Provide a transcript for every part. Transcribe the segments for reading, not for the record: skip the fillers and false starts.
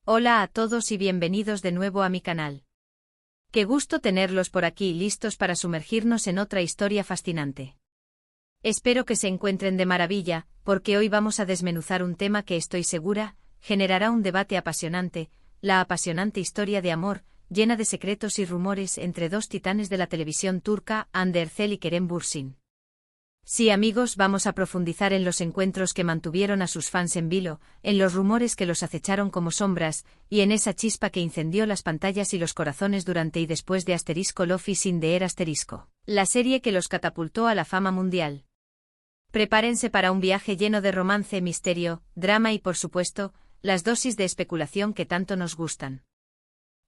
Hola a todos y bienvenidos de nuevo a mi canal. Qué gusto tenerlos por aquí listos para sumergirnos en otra historia fascinante. Espero que se encuentren de maravilla, porque hoy vamos a desmenuzar un tema que estoy segura generará un debate apasionante, la apasionante historia de amor, llena de secretos y rumores entre dos titanes de la televisión turca, Hande Erçel y Kerem Bürsin. Sí, amigos, vamos a profundizar en los encuentros que mantuvieron a sus fans en vilo, en los rumores que los acecharon como sombras, y en esa chispa que incendió las pantallas y los corazones durante y después de Love is in the Air la serie que los catapultó a la fama mundial. Prepárense para un viaje lleno de romance, misterio, drama y, por supuesto, las dosis de especulación que tanto nos gustan.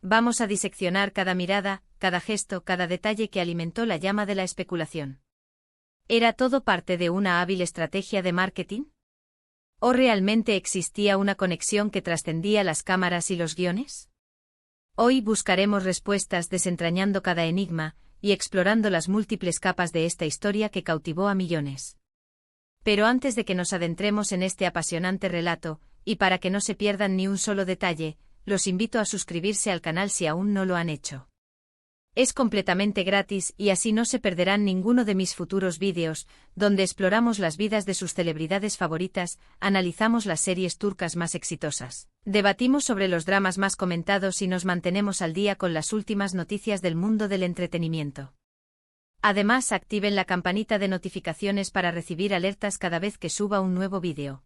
Vamos a diseccionar cada mirada, cada gesto, cada detalle que alimentó la llama de la especulación. ¿Era todo parte de una hábil estrategia de marketing? ¿O realmente existía una conexión que trascendía las cámaras y los guiones? Hoy buscaremos respuestas desentrañando cada enigma y explorando las múltiples capas de esta historia que cautivó a millones. Pero antes de que nos adentremos en este apasionante relato, y para que no se pierdan ni un solo detalle, los invito a suscribirse al canal si aún no lo han hecho. Es completamente gratis y así no se perderán ninguno de mis futuros vídeos, donde exploramos las vidas de sus celebridades favoritas, analizamos las series turcas más exitosas, debatimos sobre los dramas más comentados y nos mantenemos al día con las últimas noticias del mundo del entretenimiento. Además, activen la campanita de notificaciones para recibir alertas cada vez que suba un nuevo vídeo.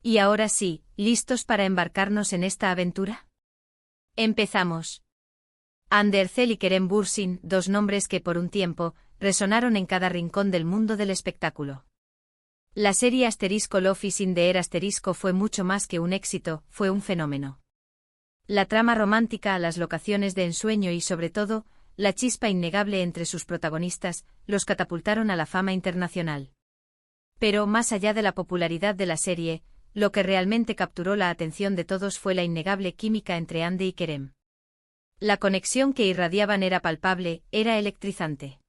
Y ahora sí, ¿listos para embarcarnos en esta aventura? ¡Empezamos! Hande Erçel y Kerem Bürsin, dos nombres que por un tiempo resonaron en cada rincón del mundo del espectáculo. La serie Love is in the Air fue mucho más que un éxito, fue un fenómeno. La trama romántica, las locaciones de ensueño y sobre todo, la chispa innegable entre sus protagonistas, los catapultaron a la fama internacional. Pero más allá de la popularidad de la serie, lo que realmente capturó la atención de todos fue la innegable química entre Hande y Kerem. La conexión que irradiaban era palpable, era electrizante.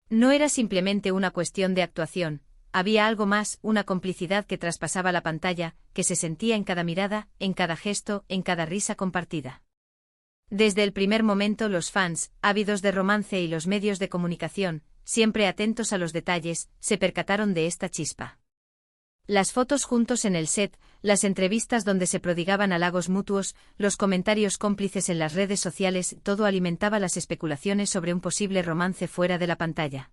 No era simplemente una cuestión de actuación, había algo más, una complicidad que traspasaba la pantalla, que se sentía en cada mirada, en cada gesto, en cada risa compartida. Desde el primer momento los fans, ávidos de romance y los medios de comunicación, siempre atentos a los detalles, se percataron de esta chispa. Las fotos juntos en el set, las entrevistas donde se prodigaban halagos mutuos, los comentarios cómplices en las redes sociales, todo alimentaba las especulaciones sobre un posible romance fuera de la pantalla.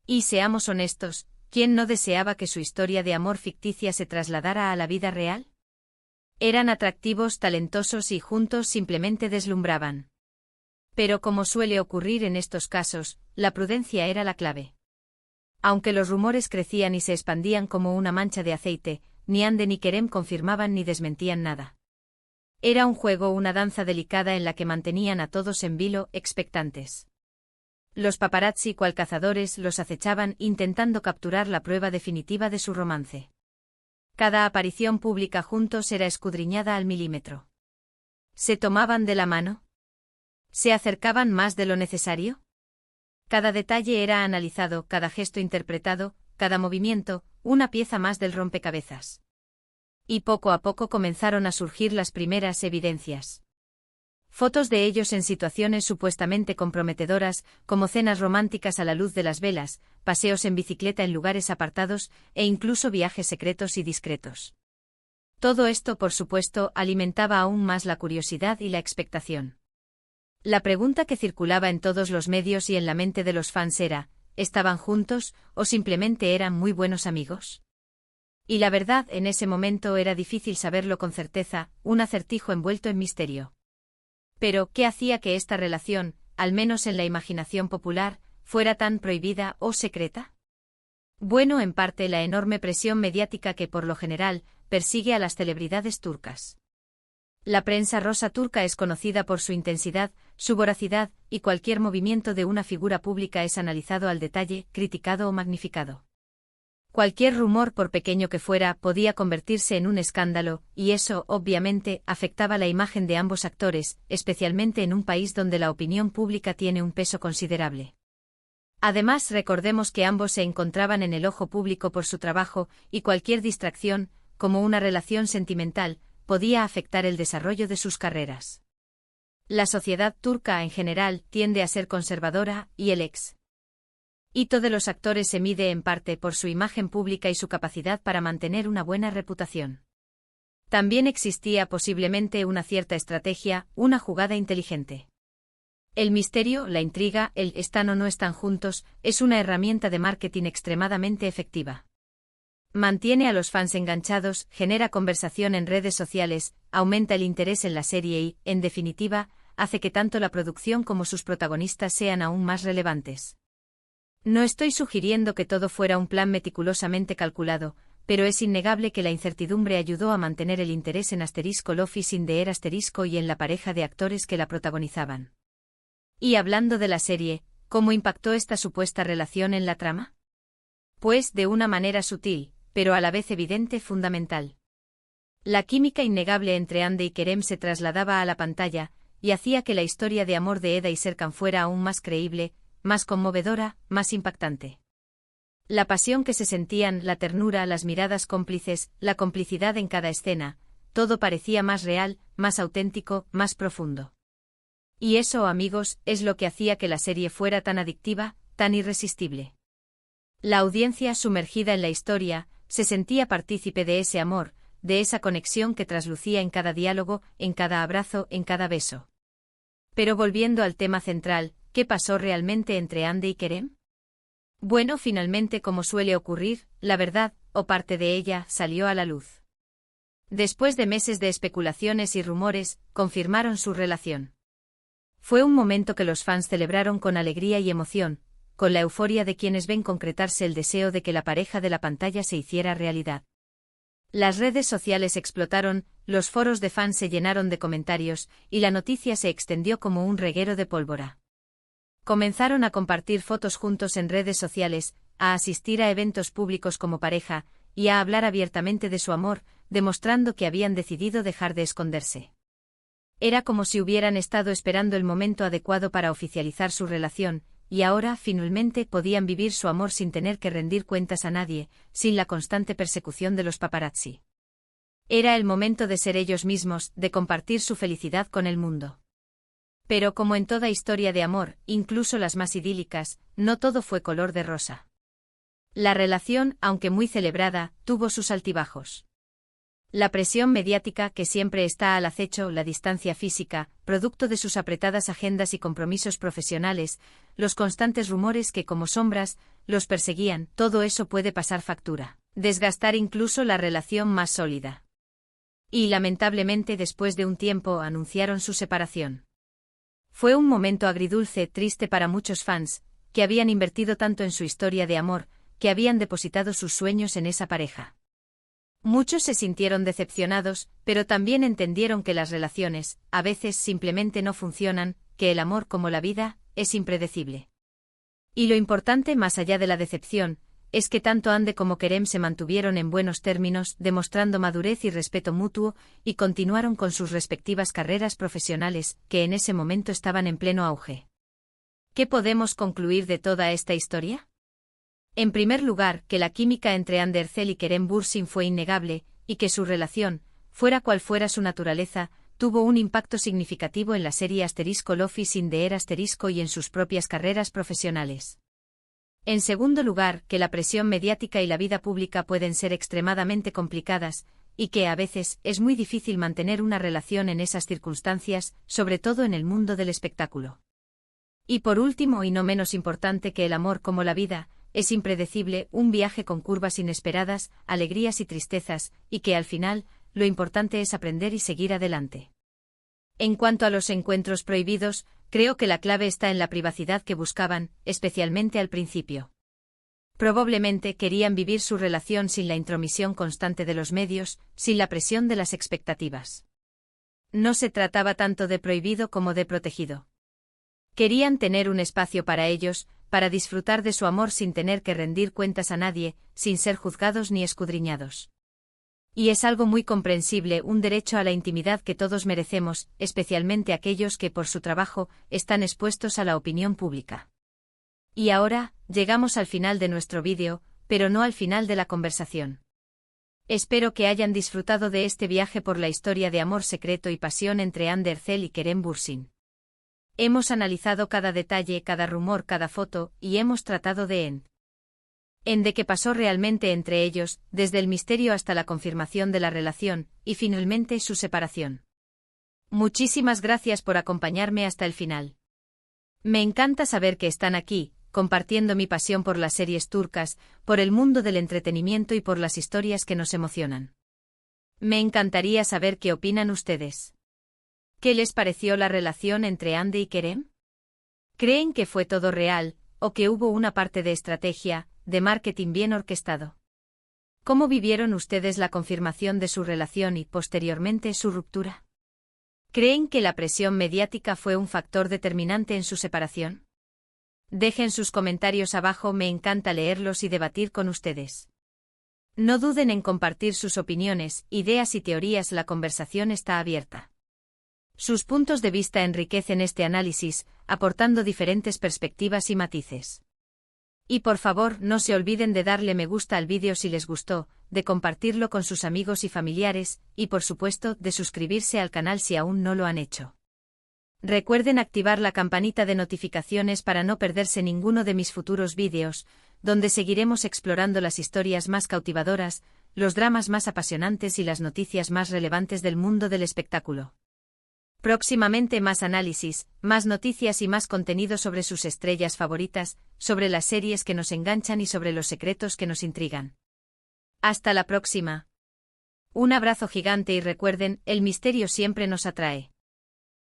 Y seamos honestos, ¿quién no deseaba que su historia de amor ficticia se trasladara a la vida real? Eran atractivos, talentosos y juntos simplemente deslumbraban. Pero como suele ocurrir en estos casos, la prudencia era la clave. Aunque los rumores crecían y se expandían como una mancha de aceite, ni Hande ni Kerem confirmaban ni desmentían nada. Era un juego, una danza delicada en la que mantenían a todos en vilo, expectantes. Los paparazzi, cual cazadores, los acechaban intentando capturar la prueba definitiva de su romance. Cada aparición pública juntos era escudriñada al milímetro. ¿Se tomaban de la mano? ¿Se acercaban más de lo necesario? Cada detalle era analizado, cada gesto interpretado, cada movimiento, una pieza más del rompecabezas. Y poco a poco comenzaron a surgir las primeras evidencias. Fotos de ellos en situaciones supuestamente comprometedoras, como cenas románticas a la luz de las velas, paseos en bicicleta en lugares apartados, e incluso viajes secretos y discretos. Todo esto, por supuesto, alimentaba aún más la curiosidad y la expectación. La pregunta que circulaba en todos los medios y en la mente de los fans era, ¿estaban juntos o simplemente eran muy buenos amigos? Y la verdad, en ese momento era difícil saberlo con certeza, un acertijo envuelto en misterio. Pero, ¿qué hacía que esta relación, al menos en la imaginación popular, fuera tan prohibida o secreta? Bueno, en parte la enorme presión mediática que por lo general persigue a las celebridades turcas. La prensa rosa turca es conocida por su intensidad, su voracidad, y cualquier movimiento de una figura pública es analizado al detalle, criticado o magnificado. Cualquier rumor, por pequeño que fuera, podía convertirse en un escándalo, y eso, obviamente, afectaba la imagen de ambos actores, especialmente en un país donde la opinión pública tiene un peso considerable. Además, recordemos que ambos se encontraban en el ojo público por su trabajo, y cualquier distracción, como una relación sentimental, podía afectar el desarrollo de sus carreras. La sociedad turca en general tiende a ser conservadora, y el éxito de los actores se mide en parte por su imagen pública y su capacidad para mantener una buena reputación. También existía posiblemente una cierta estrategia, una jugada inteligente. El misterio, la intriga, el ¿están o no están juntos?, es una herramienta de marketing extremadamente efectiva. Mantiene a los fans enganchados, genera conversación en redes sociales, aumenta el interés en la serie y, en definitiva, hace que tanto la producción como sus protagonistas sean aún más relevantes. No estoy sugiriendo que todo fuera un plan meticulosamente calculado, pero es innegable que la incertidumbre ayudó a mantener el interés en Love is in the Air y en la pareja de actores que la protagonizaban. Y hablando de la serie, ¿cómo impactó esta supuesta relación en la trama? Pues de una manera sutil, pero a la vez evidente, fundamental. La química innegable entre Hande y Kerem se trasladaba a la pantalla, y hacía que la historia de amor de Eda y Serkan fuera aún más creíble, más conmovedora, más impactante. La pasión que se sentían, la ternura, las miradas cómplices, la complicidad en cada escena, todo parecía más real, más auténtico, más profundo. Y eso, amigos, es lo que hacía que la serie fuera tan adictiva, tan irresistible. La audiencia, sumergida en la historia, se sentía partícipe de ese amor, de esa conexión que traslucía en cada diálogo, en cada abrazo, en cada beso. Pero volviendo al tema central, ¿qué pasó realmente entre Hande y Kerem? Bueno, finalmente, como suele ocurrir, la verdad, o parte de ella, salió a la luz. Después de meses de especulaciones y rumores, confirmaron su relación. Fue un momento que los fans celebraron con alegría y emoción, con la euforia de quienes ven concretarse el deseo de que la pareja de la pantalla se hiciera realidad. Las redes sociales explotaron, los foros de fans se llenaron de comentarios, y la noticia se extendió como un reguero de pólvora. Comenzaron a compartir fotos juntos en redes sociales, a asistir a eventos públicos como pareja, y a hablar abiertamente de su amor, demostrando que habían decidido dejar de esconderse. Era como si hubieran estado esperando el momento adecuado para oficializar su relación, y ahora, finalmente, podían vivir su amor sin tener que rendir cuentas a nadie, sin la constante persecución de los paparazzi. Era el momento de ser ellos mismos, de compartir su felicidad con el mundo. Pero como en toda historia de amor, incluso las más idílicas, no todo fue color de rosa. La relación, aunque muy celebrada, tuvo sus altibajos. La presión mediática que siempre está al acecho, la distancia física, producto de sus apretadas agendas y compromisos profesionales, los constantes rumores que como sombras, los perseguían, todo eso puede pasar factura, desgastar incluso la relación más sólida. Y lamentablemente después de un tiempo anunciaron su separación. Fue un momento agridulce, triste para muchos fans, que habían invertido tanto en su historia de amor, que habían depositado sus sueños en esa pareja. Muchos se sintieron decepcionados, pero también entendieron que las relaciones, a veces simplemente no funcionan, que el amor como la vida, es impredecible. Y lo importante más allá de la decepción, es que tanto Hande como Kerem se mantuvieron en buenos términos, demostrando madurez y respeto mutuo, y continuaron con sus respectivas carreras profesionales, que en ese momento estaban en pleno auge. ¿Qué podemos concluir de toda esta historia? En primer lugar, que la química entre Hande Erçel y Kerem Bürsin fue innegable, y que su relación, fuera cual fuera su naturaleza, tuvo un impacto significativo en la serie Love is in the Air y en sus propias carreras profesionales. En segundo lugar, que la presión mediática y la vida pública pueden ser extremadamente complicadas, y que a veces es muy difícil mantener una relación en esas circunstancias, sobre todo en el mundo del espectáculo. Y por último y no menos importante, que el amor como la vida, es impredecible, un viaje con curvas inesperadas, alegrías y tristezas, y que al final, lo importante es aprender y seguir adelante. En cuanto a los encuentros prohibidos, creo que la clave está en la privacidad que buscaban, especialmente al principio. Probablemente querían vivir su relación sin la intromisión constante de los medios, sin la presión de las expectativas. No se trataba tanto de prohibido como de protegido. Querían tener un espacio para ellos, para disfrutar de su amor sin tener que rendir cuentas a nadie, sin ser juzgados ni escudriñados. Y es algo muy comprensible, un derecho a la intimidad que todos merecemos, especialmente aquellos que por su trabajo están expuestos a la opinión pública. Y ahora, llegamos al final de nuestro vídeo, pero no al final de la conversación. Espero que hayan disfrutado de este viaje por la historia de amor secreto y pasión entre Ander Zel y Kerem Bürsin. Hemos analizado cada detalle, cada rumor, cada foto, y hemos tratado de de qué pasó realmente entre ellos, desde el misterio hasta la confirmación de la relación, y finalmente su separación. Muchísimas gracias por acompañarme hasta el final. Me encanta saber que están aquí, compartiendo mi pasión por las series turcas, por el mundo del entretenimiento y por las historias que nos emocionan. Me encantaría saber qué opinan ustedes. ¿Qué les pareció la relación entre Hande y Kerem? ¿Creen que fue todo real, o que hubo una parte de estrategia, de marketing bien orquestado? ¿Cómo vivieron ustedes la confirmación de su relación y, posteriormente, su ruptura? ¿Creen que la presión mediática fue un factor determinante en su separación? Dejen sus comentarios abajo, me encanta leerlos y debatir con ustedes. No duden en compartir sus opiniones, ideas y teorías, la conversación está abierta. Sus puntos de vista enriquecen este análisis, aportando diferentes perspectivas y matices. Y por favor, no se olviden de darle me gusta al vídeo si les gustó, de compartirlo con sus amigos y familiares, y por supuesto, de suscribirse al canal si aún no lo han hecho. Recuerden activar la campanita de notificaciones para no perderse ninguno de mis futuros vídeos, donde seguiremos explorando las historias más cautivadoras, los dramas más apasionantes y las noticias más relevantes del mundo del espectáculo. Próximamente más análisis, más noticias y más contenido sobre sus estrellas favoritas, sobre las series que nos enganchan y sobre los secretos que nos intrigan. Hasta la próxima. Un abrazo gigante y recuerden, el misterio siempre nos atrae.